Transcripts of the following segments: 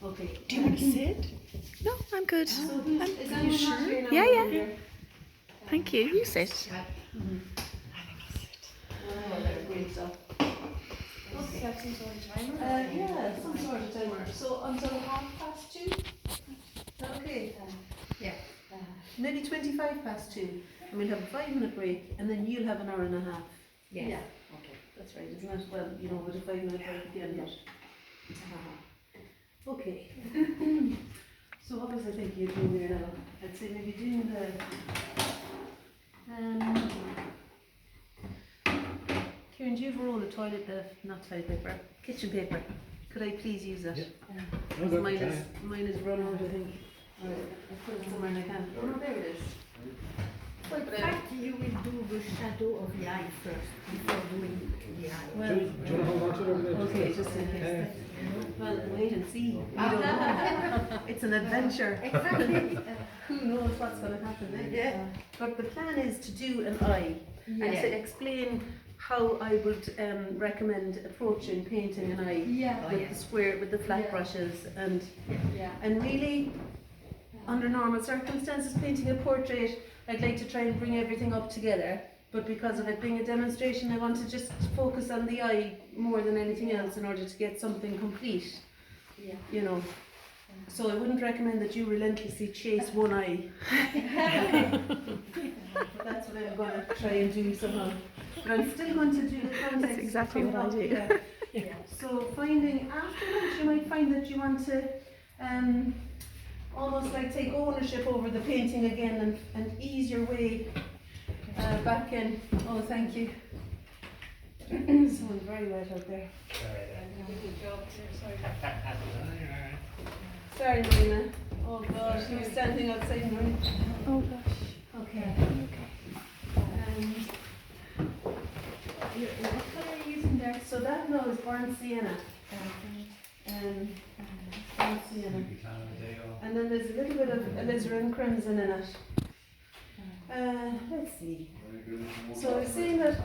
Okay. Do you want to sit? No, I'm good. Is anyone sure? not here now? Yeah, yeah. Here? Thank you. You sit. Oh, there, great stuff. Okay. Have some sort of timer? Yeah, some sort of timer. So until 2:30? Okay. Yeah. Maybe 2:25, and we'll have a 5-minute break, and then you'll have an hour and a half. Yeah. Okay, that's right, isn't it? Well, you know, with a 5-minute break at the end of it. Okay. So what was I thinking of doing here now? I'd say maybe doing the Kieran, do you have a roll of not toilet paper, kitchen paper? Could I please use it? Yeah. Mine is run out, I think. Alright, I'll put it somewhere and I can. Oh no, there it is. Well, in fact, you will do the shadow of the eye first before doing the eye. Well, Do you want to hold on to it over there? okay, just in case. Well, wait and see. We don't know. It's an adventure. Exactly. Who knows what's going to happen next? Yeah. But the plan is to do an eye and Yeah. to explain how I would recommend approaching painting an eye Yeah. with the square, with the flat Yeah. brushes, and Yeah. really, under normal circumstances, painting a portrait, I'd like to try and bring everything up together. But because of it being a demonstration, I want to just focus on the eye more than anything else in order to get something complete. Yeah. You know. So I wouldn't recommend that you relentlessly chase one eye. But that's what I'm going to try and do somehow. But I'm still going to do the context. That's exactly what I do. Yeah. So finding, afterwards you might find that you want to almost like take ownership over the painting again and ease your way back in. Oh, thank you. Someone's very wet out there. Good job there, sorry. Sorry, Marina. Oh gosh, he was standing outside me. Oh gosh. Okay. What colour are you using there? So that now is burnt sienna. Burnt sienna. And then there's a little bit of alizarin crimson in it. Let's see. So I was saying that,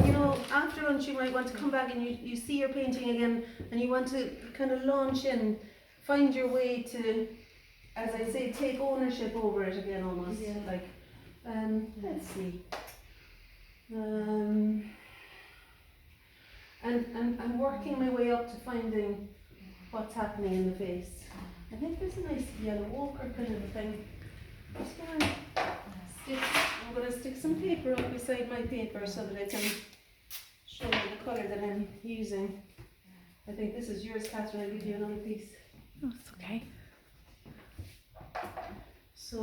you know, after lunch you might want to come back and you see your painting again and you want to kind of launch in, find your way to, as I say, take ownership over it again almost. Yeah. Like, let's see. And I'm working my way up to finding what's happening in the face. I think there's a nice yellow ochre kind of a thing. I'm going to stick some paper up beside my paper so that I can show you the colour that I'm using. I think this is yours, Catherine. I'll give you another piece. Oh, it's okay. So,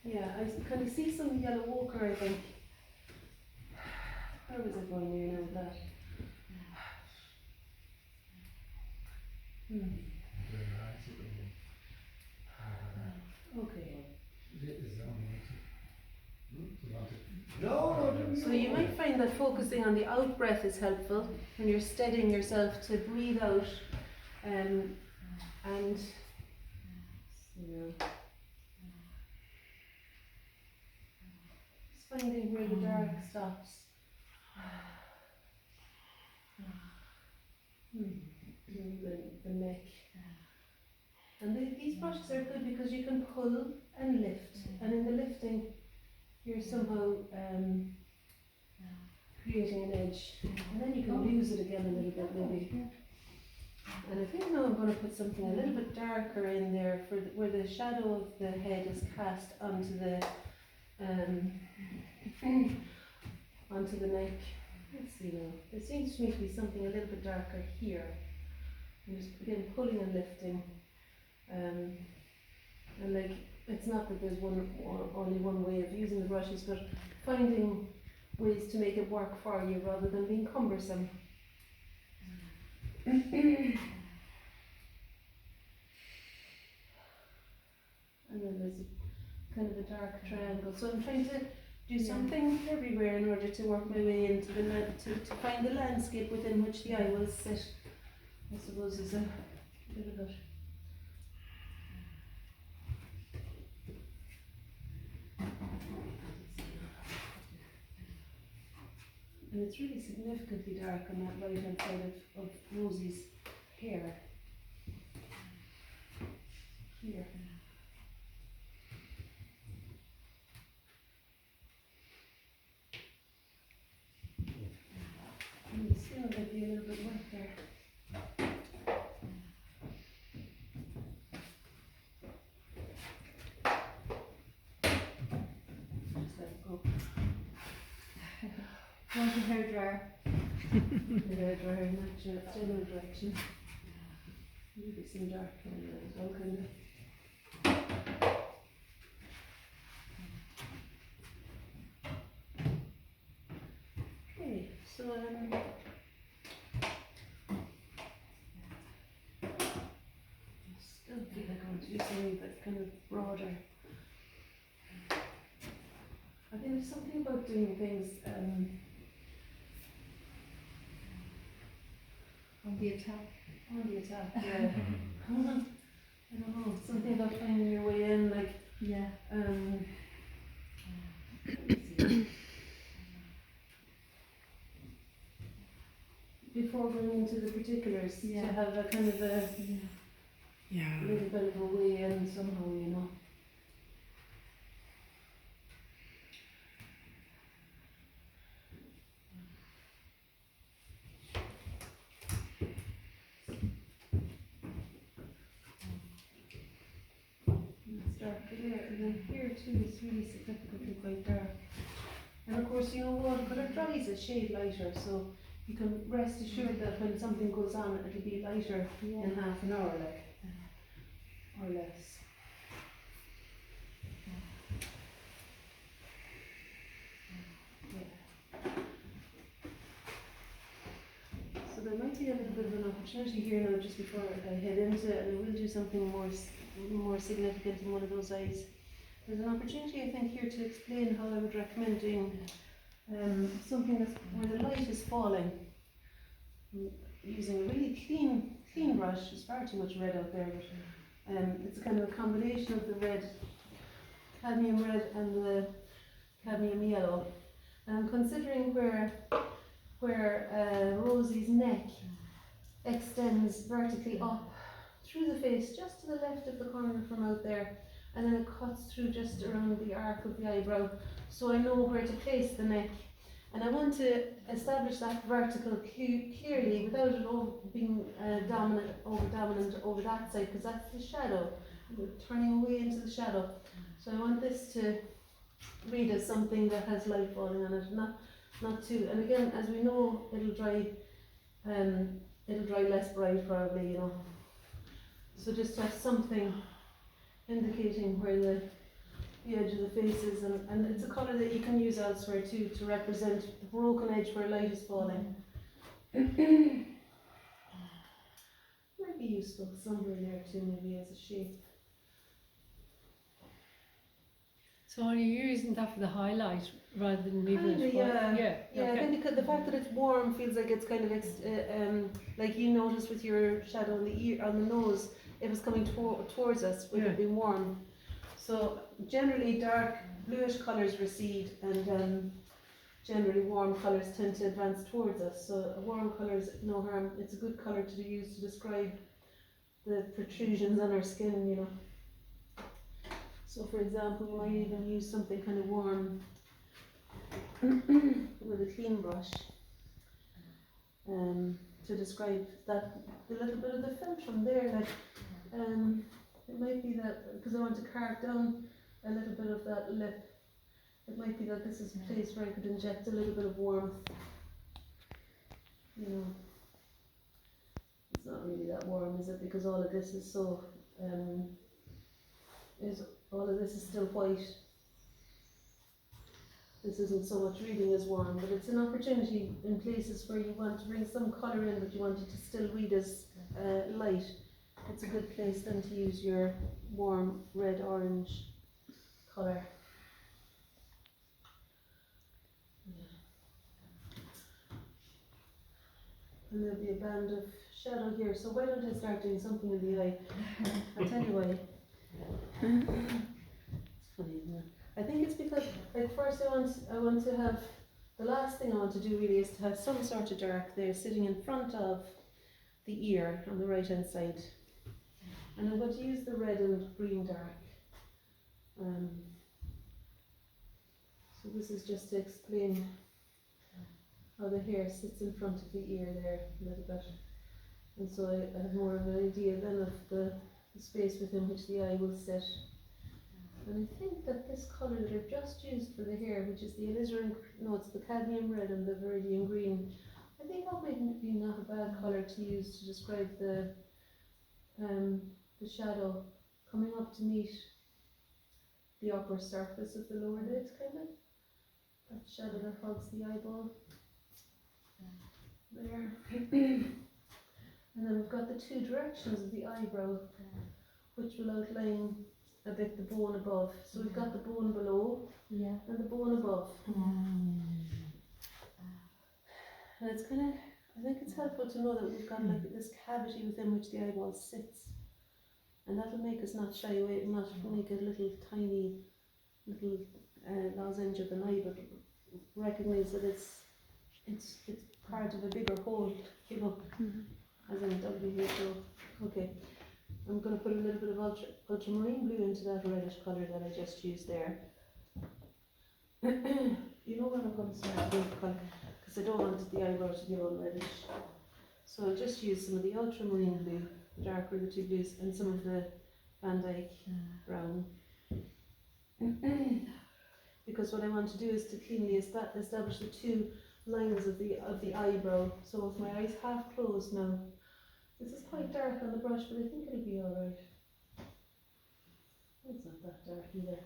yeah, I kind of see some yellow ochre, I think. Where was it going here now with that? Okay. So you might find that focusing on the out breath is helpful when you're steadying yourself to breathe out and you know, just finding where the dark stops. The neck. And these brushes are good because you can pull and lift, and in the lifting you're somehow creating an edge, and then you can lose it again a little bit maybe. And I think now I'm going to put something a little bit darker in there for where the shadow of the head is cast onto the neck. Let's see now. There seems to me to be something a little bit darker here. I'm just again pulling and lifting. And like, it's not that there's only one way of using the brushes, but finding ways to make it work for you rather than being cumbersome. And then there's kind of a dark triangle. So I'm trying to do something everywhere in order to work my way into to find the landscape within which the eye will sit. I suppose is a bit of it. And it's really significantly dark on that right hand side of Rosie's hair. here. And the skin might be a little bit wet there. Just let it go. Want a hairdryer? The hairdryer in that general direction. Maybe some dark in there as well, kind of. Okay, so I still feel like I want to do something that's kind of broader. I think there's something about doing things On the attack. on the attack, yeah. I don't know, something about finding your way in, like, Yeah. let me see. Before going into the particulars, Yeah. to have a kind of a Yeah. little bit of a way in somehow, you know. And it's dark there, and then here too is really significantly quite dark. And of course, you know, watercolour dries a shade lighter, so you can rest assured that when something goes on, it'll be lighter in half an hour, like, or less. Yeah. So there might be a little bit of an opportunity here now, just before I head into it, and I will do something more significant in one of those eyes. There's an opportunity, I think, here to explain how I would recommend doing something that's where the light is falling. Using a really clean brush. There's far too much red out there, but it's a kind of a combination of the red, cadmium red, and the cadmium yellow. And I'm considering where Rosie's neck extends vertically up through the face, just to the left of the corner from out there, and then it cuts through just around the arc of the eyebrow, so I know where to place the neck. And I want to establish that vertical clearly without it being dominant over that side, because that's the shadow. We're turning away into the shadow. So I want this to read as something that has light falling on it, not too. And again, as we know, it'll dry less bright probably, you know. So just to have something indicating where the edge of the face is, and it's a colour that you can use elsewhere too, to represent the broken edge where light is falling. Might be useful somewhere there too, maybe as a shape. So are you using that for the highlight rather than leaving it? Yeah, okay. I think because the fact that it's warm feels like it's kind of like you notice with your shadow on the ear, on the nose, if it's coming towards us, with it being warm. So generally dark bluish colours recede, and generally warm colours tend to advance towards us. So a warm colour is no harm. It's a good colour to use to describe the protrusions on our skin, you know. So for example, we might even use something kind of warm with a clean brush to describe that, a little bit of the filtrum there, like it might be that, because I want to carve down a little bit of that lip, it might be that this is a place where I could inject a little bit of warmth, you know. It's not really that warm, is it? Because all of this is so, all of this is still white. This isn't so much reading as warm, but it's an opportunity in places where you want to bring some colour in, but you want it to still read as light. It's a good place then to use your warm red-orange colour. And there'll be a band of shadow here, so why don't I start doing something in the eye? I'll tell you why. It's funny, isn't it? I think it's because, like, first I want to have, the last thing I want to do really is to have some sort of dark there sitting in front of the ear on the right hand side. And I'm going to use the red and green dark. So this is just to explain how the hair sits in front of the ear there a little bit. And so I have more of an idea then of the space within which the eye will sit. And I think that this colour that I've just used for the hair, which is the alizarin, no, it's the cadmium red and the viridian green, I think that might be not a bad colour to use to describe the shadow coming up to meet the upper surface of the lower lid, kind of. That shadow that hugs the eyeball. There. And then we've got the two directions of the eyebrow, which will outline a bit the bone above. So we've got the bone below and the bone above. And it's kind of, I think it's helpful to know that we've got like this cavity within which the eyeball sits. And that'll make us not shy away, not make a little tiny little lozenge of an eye, but recognise that it's part of a bigger whole, you know, as in WHO. Okay, I'm going to put a little bit of ultramarine blue into that reddish colour that I just used there. You know what, I'm going to start with the colour, because I don't want the eyebrow to be all reddish. So I'll just use some of the ultramarine blue, the darker the two blues, and some of the Van Dyke brown. Because what I want to do is to cleanly establish the two lines of the eyebrow. So with my eyes half closed now, this is quite dark on the brush, but I think it'll be alright. It's not that dark either.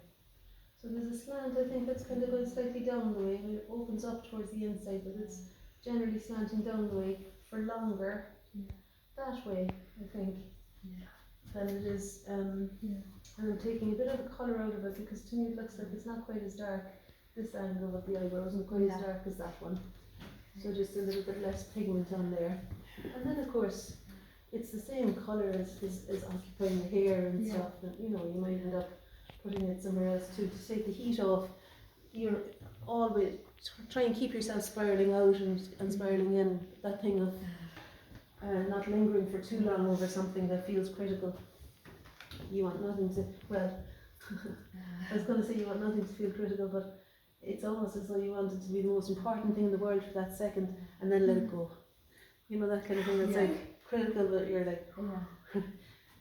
So there's a slant, I think, that's kind of going slightly down the way, and it opens up towards the inside, but it's generally slanting down the way for longer that way, I think, than it is. And I'm taking a bit of the colour out of it, because to me it looks like it's not quite as dark. This angle of the eyebrow isn't quite as dark as that one. So just a little bit less pigment on there. And then of course, it's the same colour as occupying the hair and stuff, and you know, you might end up putting it somewhere else too, to take the heat off. You're always, try and keep yourself spiralling out and spiralling in, that thing of not lingering for too long over something that feels critical. You want nothing to, well, I was going to say you want nothing to feel critical, but it's almost as though you want it to be the most important thing in the world for that second, and then let it go. You know, that kind of thing that's like critical, but you're like,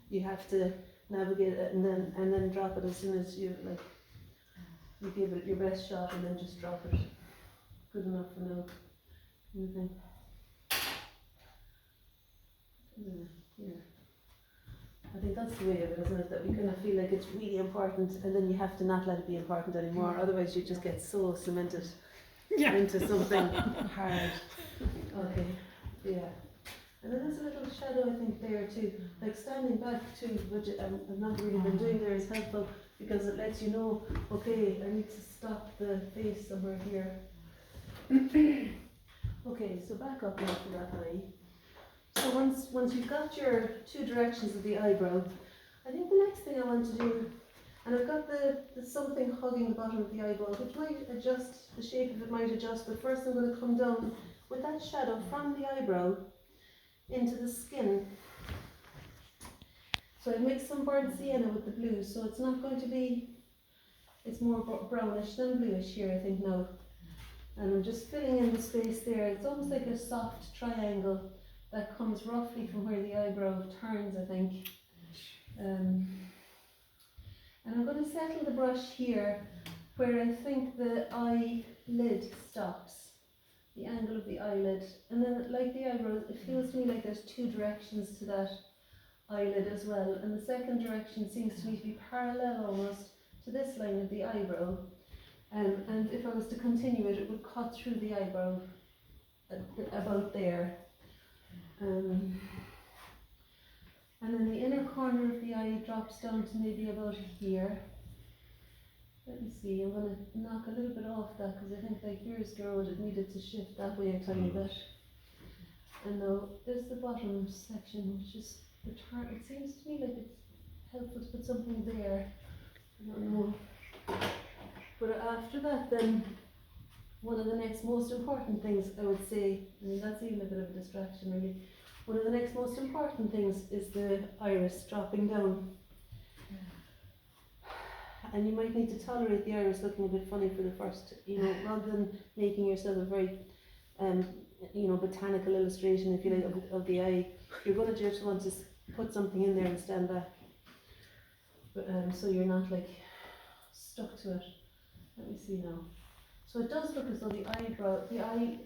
you have to navigate it and then drop it as soon as you like, you give it your best shot and then just drop it. Good enough for now. Anything. Yeah. I think that's the way of it, isn't it? That we kind of feel like it's really important, and then you have to not let it be important anymore. Otherwise, you just get so cemented into something hard. Okay, yeah. And then there's a little shadow, I think, there too. Like standing back too, which I've not really been doing there, is helpful because it lets you know, okay, I need to stop the face somewhere here. Okay, so back up now for that eye. So once you've got your two directions of the eyebrow, I think the next thing I want to do, and I've got the something hugging the bottom of the eyeball, which might adjust, the shape of it might adjust, but first I'm going to come down with that shadow from the eyebrow into the skin. So I mixed some burnt sienna with the blue, so it's not going to be, it's more brownish than bluish here, I think now. And I'm just filling in the space there. It's almost like a soft triangle that comes roughly from where the eyebrow turns, I think. And I'm going to settle the brush here where I think the eyelid stops, the angle of the eyelid. And then, like the eyebrow, it feels to me like there's two directions to that eyelid as well. And the second direction seems to me to be parallel almost to this line of the eyebrow. And if I was to continue it, it would cut through the eyebrow about there. And then the inner corner of the eye drops down to maybe about here. Let me see, I'm going to knock a little bit off that because I think like yours, Gerald, it needed to shift that way a tiny bit. And now there's the bottom section, which is the turn. It seems to me like it's helpful to put something there. I don't know. But after that, then one of the next most important things I would say, I mean that's even a bit of a distraction really, one of the next most important things is the iris dropping down. And you might need to tolerate the iris looking a bit funny for the first, rather than making yourself a very, botanical illustration, if you like, of the eye. You're going to just want to put something in there and stand back. But, so you're not like stuck to it. Let me see now. So it does look as though the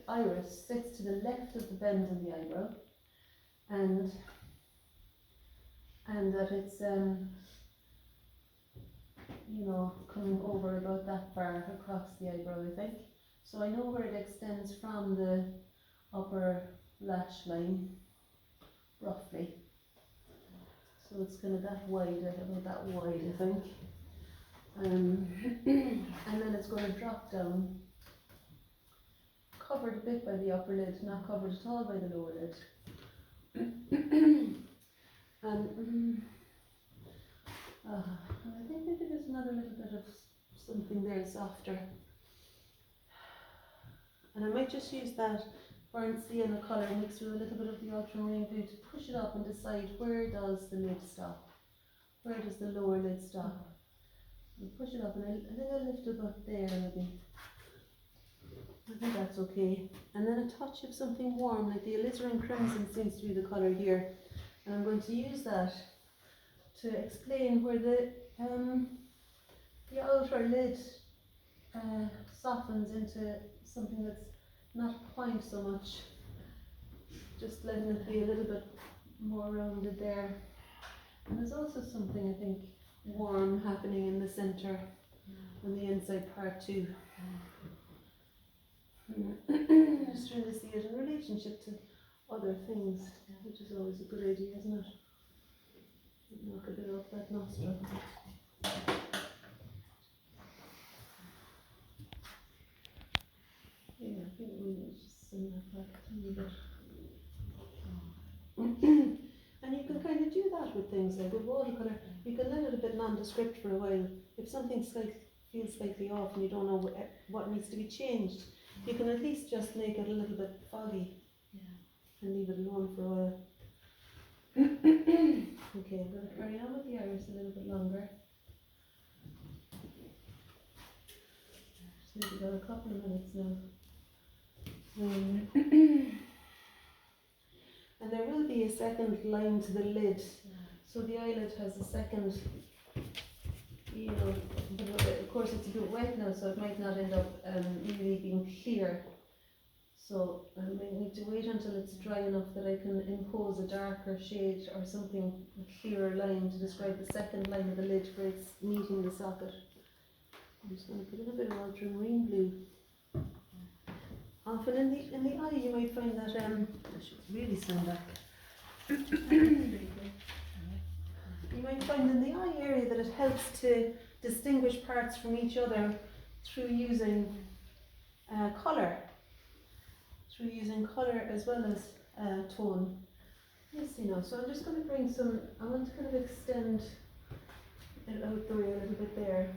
iris sits to the left of the bend in the eyebrow, and that it's coming over about that far across the eyebrow, I think. So I know where it extends from the upper lash line, roughly. So it's kind of that wide, about that wide, I think. And then it's going to drop down, covered a bit by the upper lid, not covered at all by the lower lid. And I think maybe there's another little bit of something there softer. And I might just use that burnt sienna colour mixed with a little bit of the ultramarine blue to push it up and decide where does the lid stop? Where does the lower lid stop? And push it up, and I think I'll lift it about there maybe. I think that's okay. And then a touch of something warm, like the alizarin crimson seems to be the colour here. And I'm going to use that to explain where the outer lid softens into something that's not a point so much, just letting it be a little bit more rounded there. And there's also something, I think, warm happening in the centre, on the inside part too. Just trying to see it in relationship to other things, which is always a good idea, isn't it? Knock a bit off that nostril. Yeah, I think we need to just send that back a tiny bit. And you can kind of do that with things like with watercolour. You can let it a bit nondescript for a while. If something feels slightly off and you don't know what needs to be changed, you can at least just make it a little bit foggy and leave it alone for a while. Okay, I'm going to carry on with the iris a little bit longer. Just maybe got a couple of minutes now. And there will be a second line to the lid. So the eyelid has a second, of course it's a bit wet now, so it might not end up really being clear. So I may need to wait until it's dry enough that I can impose a darker shade or something, a clearer line to describe the second line of the lid where it's meeting the socket. I'm just going to put in a bit of ultramarine blue. Often in the eye you might find that, I should really stand up. You might find in the eye area that it helps to distinguish parts from each other through using colour. Through using colour as well as tone. Yes, so I'm just going to bring some, I want to kind of extend it out the way a little bit there.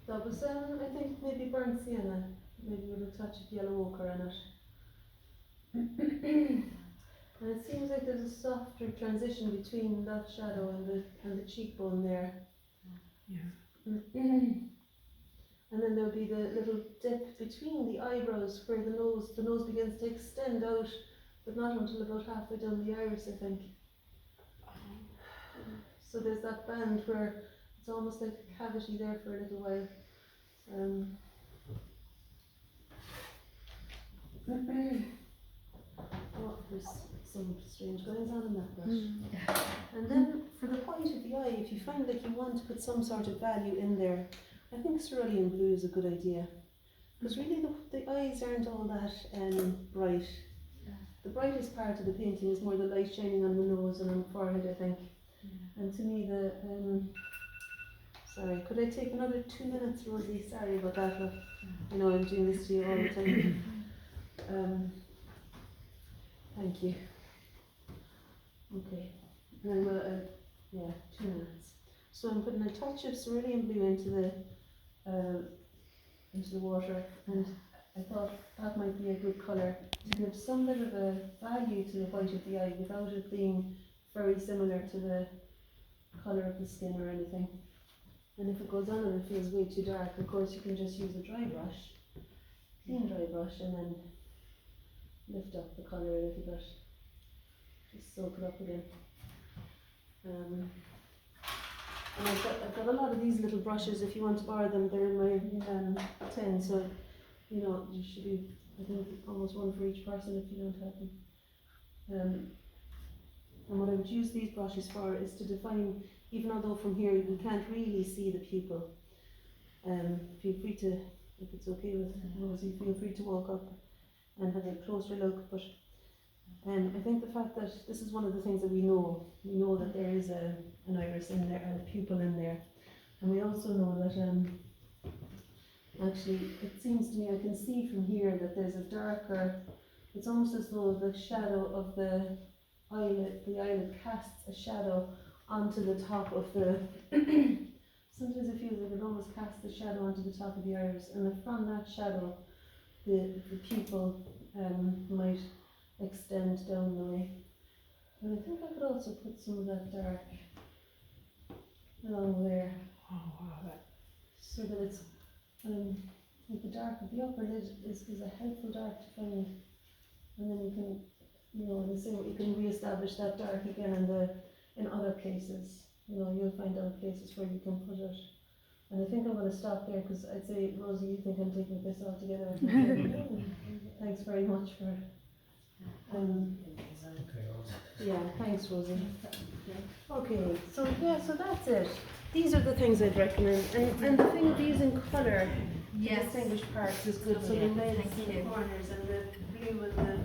That was, I think, maybe burnt sienna, maybe with a touch of yellow ochre in it. And it seems like there's a softer transition between that shadow and the cheekbone there. Yeah. And then there'll be the little dip between the eyebrows where the nose begins to extend out, but not until about halfway down the iris, I think. So there's that band where it's almost like a cavity there for a little while. Oh, there's some strange goings on in that brush. And then for the white of the eye, if you find that you want to put some sort of value in there, I think cerulean blue is a good idea. Because really the eyes aren't all that bright. The brightest part of the painting is more the light shining on the nose and on the forehead, I think. And to me sorry, could I take another 2 minutes, Rosie? Sorry about that. I know I'm doing this to you all the time. Thank you. Okay. And then 2 minutes. So I'm putting a touch of cerulean blue into the water, and I thought that might be a good colour to give some bit of a value to the white of the eye without it being very similar to the colour of the skin or anything. And if it goes on and it feels way too dark, of course you can just use a dry brush, clean dry brush, and then lift up the colour a little bit. Just soak it up again. And I've got a lot of these little brushes. If you want to borrow them, they're in my tin. So you know there should be, I think, almost one for each person if you don't have them. And what I would use these brushes for is to define, even although from here we can't really see the pupil. Feel free to, if it's okay with Rosie, feel free to walk up and have a closer look. But I think the fact that this is one of the things that we know that there is an iris in there, a pupil in there. And we also know that actually it seems to me, I can see from here that there's a darker, it's almost as though the shadow of the eyelid casts a shadow onto the top of the sometimes it feels like it almost casts the shadow onto the top of the iris, and from that shadow the pupil might extend down the way. And I think I could also put some of that dark along there. Oh, wow. So that it's like the dark of the upper lid is a helpful dark to find, and then you can, you know, the same, you can re-establish that dark again in other places. You know, you'll find other places where you can put it. And I think I'm going to stop there because I'd say, Rosie, you think I'm taking this all together. Thanks very much for. Yeah, thanks, Rosie. Okay, so yeah, so that's it. These are the things I'd recommend, and the thing of using colour to Yes. distinguish parts is good. So the Yeah, reds thank and the you. corners and the blue and the